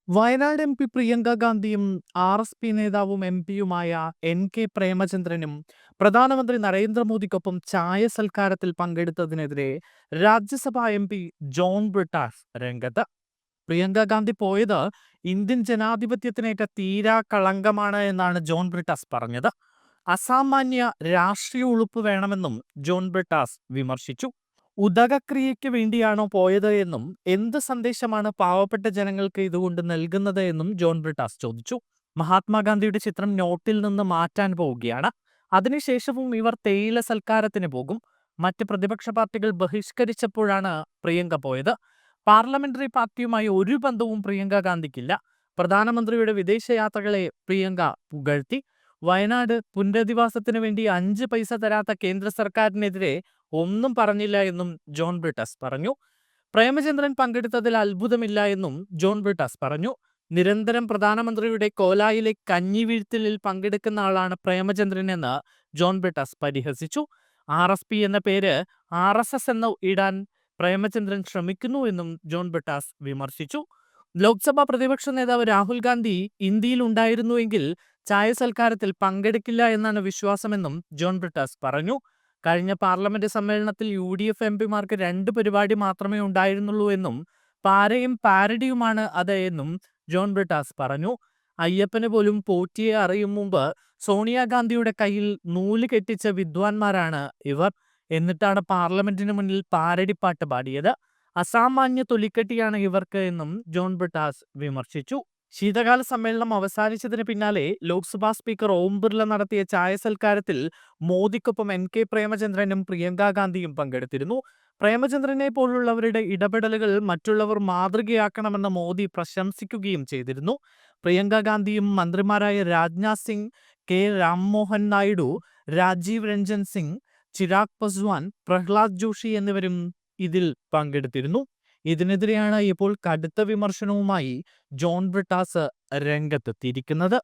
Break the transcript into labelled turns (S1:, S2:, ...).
S1: Wayanad M P Priyanka ഗാന്ധിയും RSP നേതാവും MP-യുമായ NK പ്രേമചന്ദ്രനും പ്രധാനമന്ത്രി നരേന്ദ്രമോദിക്കൊപ്പം ചായ സൽക്കാരത്തിൽ പങ്കെടുത്തതിനെതിരെ രാജ്യസഭാ MP ജോൺ ബ്രിട്ടാസ് രംഗത്ത്. പ്രിയങ്ക ഗാന്ധി പോയത് ഇന്ത്യൻ ജനാധിപത്യത്തിനേറ്റ തീരാ കളങ്കമാണ് എന്നാണ് ജോൺ ബ്രിട്ടാസ് പറഞ്ഞത്. അസാമാന്യ രാഷ്ട്രീയ ഉളുപ്പ് വേണമെന്നും ജോൺ ബ്രിട്ടാസ് വിമർശിച്ചു. ഉദകക്രിയയ്ക്ക് വേണ്ടിയാണോ പോയത് എന്നും എന്ത് സന്ദേശമാണ് പാവപ്പെട്ട ജനങ്ങൾക്ക് ഇതുകൊണ്ട് നൽകുന്നത് എന്നും ജോൺ ബ്രിട്ടാസ് ചോദിച്ചു. മഹാത്മാഗാന്ധിയുടെ ചിത്രം നോട്ടിൽ നിന്ന് മാറ്റാൻ പോവുകയാണ്. അതിനുശേഷവും ഇവർ തേയില സൽക്കാരത്തിന് പോകും. മറ്റ് പ്രതിപക്ഷ പാർട്ടികൾ ബഹിഷ്കരിച്ചപ്പോഴാണ് പ്രിയങ്ക പോയത്. പാർലമെന്ററി പാർട്ടിയുമായി ഒരു ബന്ധവും പ്രിയങ്ക ഗാന്ധിക്കില്ല. പ്രധാനമന്ത്രിയുടെ വിദേശയാത്രകളെ പ്രിയങ്ക പുകഴ്ത്തി. വയനാട് പുനരധിവാസത്തിന് വേണ്ടി 5 പൈസ തരാത്ത കേന്ദ്ര സർക്കാരിനെതിരെ ഒന്നും പറഞ്ഞില്ല എന്നും ജോൺ ബ്രിട്ടാസ് പറഞ്ഞു. പ്രേമചന്ദ്രൻ പങ്കെടുത്തതിൽ അത്ഭുതമില്ല എന്നും ജോൺ ബ്രിട്ടാസ് പറഞ്ഞു. നിരന്തരം പ്രധാനമന്ത്രിയുടെ കോലായിലെ കഞ്ഞി വീഴ്ത്തലിൽ പങ്കെടുക്കുന്ന ആളാണ് പ്രേമചന്ദ്രൻ എന്ന് ജോൺ ബ്രിട്ടാസ് പരിഹസിച്ചു. RSP എന്ന പേര് RSS എന്ന് ഇടാൻ പ്രേമചന്ദ്രൻ ശ്രമിക്കുന്നു എന്നും ജോൺ ബ്രിട്ടാസ് വിമർശിച്ചു. ലോക്സഭാ പ്രതിപക്ഷ നേതാവ് രാഹുൽ ഗാന്ധി ഇന്ത്യയിൽ ഉണ്ടായിരുന്നുവെങ്കിൽ ചായ സൽക്കാരത്തിൽ പങ്കെടുക്കില്ല എന്നാണ് വിശ്വാസമെന്നും ജോൺ ബ്രിട്ടാസ് പറഞ്ഞു. കഴിഞ്ഞ പാർലമെന്റ് സമ്മേളനത്തിൽ UDF MP-മാർക്ക് 2 പരിപാടി മാത്രമേ ഉണ്ടായിരുന്നുള്ളൂ എന്നും പാരയും പാരഡിയുമാണ് അത് എന്നും ജോൺ ബ്രിട്ടാസ് പറഞ്ഞു. അയ്യപ്പന് പോലും പോറ്റിയെ അറിയും മുമ്പ് സോണിയാഗാന്ധിയുടെ കയ്യിൽ നൂല് കെട്ടിച്ച വിദ്വാൻമാരാണ് ഇവർ. എന്നിട്ടാണ് പാർലമെന്റിന് മുന്നിൽ പാരഡിപ്പാട്ട് പാടിയത്. അസാമാന്യ തൊലിക്കെട്ടിയാണ് ഇവർക്ക് എന്നും ജോൺ ബ്രിട്ടാസ് വിമർശിച്ചു. ശീതകാല സമ്മേളനം അവസാനിച്ചതിന് പിന്നാലെ ലോക്സഭാ സ്പീക്കർ ഓം ബിർള നടത്തിയ ചായ സൽക്കാരത്തിൽ മോദിക്കൊപ്പം NK പ്രേമചന്ദ്രനും പ്രിയങ്ക ഗാന്ധിയും പങ്കെടുത്തിരുന്നു. പ്രേമചന്ദ്രനെ പോലുള്ളവരുടെ ഇടപെടലുകൾ മറ്റുള്ളവർ മാതൃകയാക്കണമെന്ന് മോദി പ്രശംസിക്കുകയും ചെയ്തിരുന്നു. പ്രിയങ്ക ഗാന്ധിയും മന്ത്രിമാരായ രാജ്നാഥ് സിംഗ്, K രാംമോഹൻ നായിഡു, രാജീവ് രഞ്ജൻ സിംഗ്, ചിരാഗ് പസ്വാൻ, പ്രഹ്ലാദ് ജോഷി എന്നിവരും ഇതിൽ പങ്കെടുത്തിരുന്നു. ഇതിനെതിരെയാണ് ഇപ്പോൾ കടുത്ത വിമർശനവുമായി ജോൺ ബ്രിട്ടാസ് രംഗത്തെത്തിയിരിക്കുന്നത്.